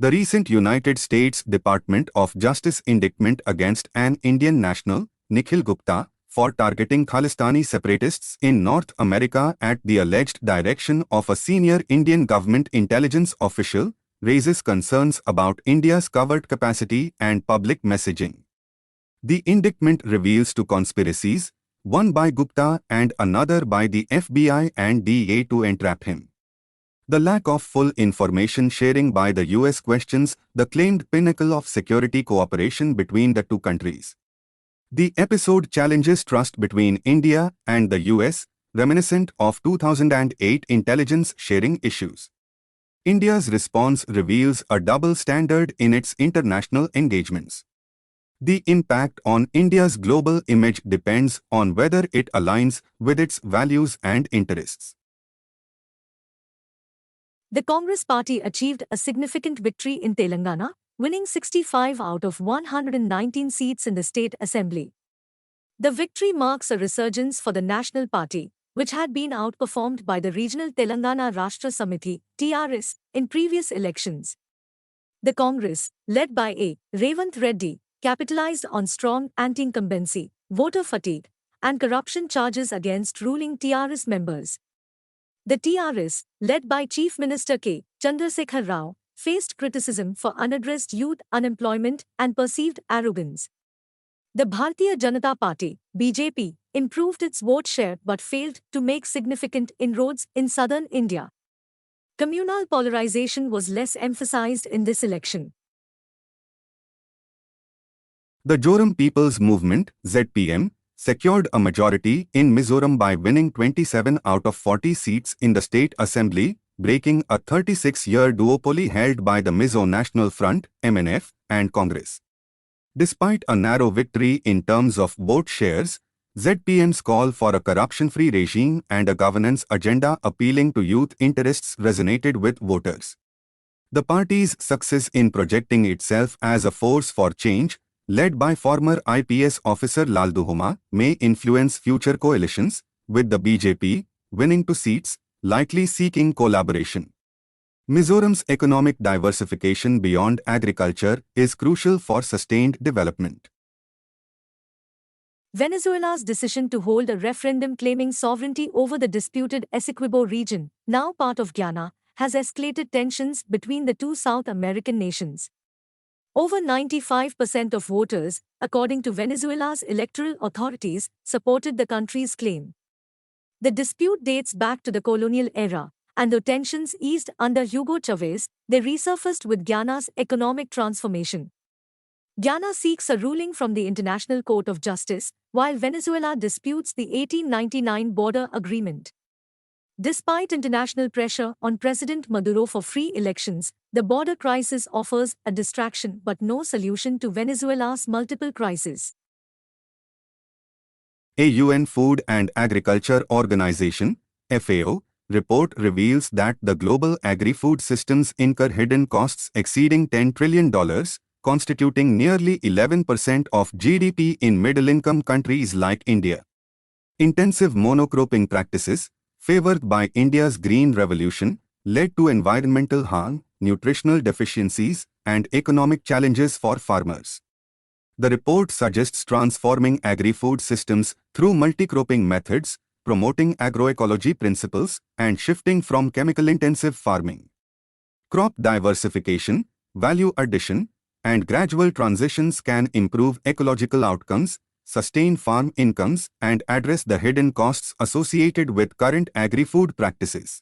The recent United States Department of Justice indictment against an Indian national, Nikhil Gupta, for targeting Khalistani separatists in North America at the alleged direction of a senior Indian government intelligence official, raises concerns about India's covert capacity and public messaging. The indictment reveals two conspiracies, one by Gupta and another by the FBI and DEA to entrap him. The lack of full information sharing by the US questions the claimed pinnacle of security cooperation between the two countries. The episode challenges trust between India and the US, reminiscent of 2008 intelligence sharing issues. India's response reveals a double standard in its international engagements. The impact on India's global image depends on whether it aligns with its values and interests. The Congress Party achieved a significant victory in Telangana, winning 65 out of 119 seats in the state assembly. The victory marks a resurgence for the National Party, which had been outperformed by the regional Telangana Rashtra Samiti (TRS) in previous elections. The Congress, led by A. Revant Reddy, capitalized on strong anti-incumbency, voter fatigue, and corruption charges against ruling TRS members. The TRS, led by Chief Minister K. Chandrasekhar Rao, faced criticism for unaddressed youth unemployment and perceived arrogance. The Bharatiya Janata Party, BJP, improved its vote share but failed to make significant inroads in southern India. Communal polarization was less emphasized in this election. The Zoram People's Movement, ZPM, secured a majority in Mizoram by winning 27 out of 40 seats in the state assembly, breaking a 36-year duopoly held by the Mizo National Front, MNF, and Congress. Despite a narrow victory in terms of vote shares, ZPM's call for a corruption-free regime and a governance agenda appealing to youth interests resonated with voters. The party's success in projecting itself as a force for change, led by former IPS officer Lal Duhuma, may influence future coalitions, with the BJP winning 2 seats, likely seeking collaboration. Mizoram's economic diversification beyond agriculture is crucial for sustained development. Venezuela's decision to hold a referendum claiming sovereignty over the disputed Essequibo region, now part of Guyana, has escalated tensions between the two South American nations. Over 95% of voters, according to Venezuela's electoral authorities, supported the country's claim. The dispute dates back to the colonial era, and though tensions eased under Hugo Chavez, they resurfaced with Guyana's economic transformation. Guyana seeks a ruling from the International Court of Justice, while Venezuela disputes the 1899 border agreement. Despite international pressure on President Maduro for free elections, the border crisis offers a distraction but no solution to Venezuela's multiple crises. A UN Food and Agriculture Organization, FAO, report reveals that the global agri-food systems incur hidden costs exceeding $10 trillion, constituting nearly 11% of GDP in middle-income countries like India. Intensive monocropping practices, favored by India's Green Revolution, led to environmental harm, nutritional deficiencies, and economic challenges for farmers. The report suggests transforming agri-food systems through multi-cropping methods, promoting agroecology principles, and shifting from chemical-intensive farming. Crop diversification, value addition, and gradual transitions can improve ecological outcomes, sustain farm incomes, and address the hidden costs associated with current agri-food practices.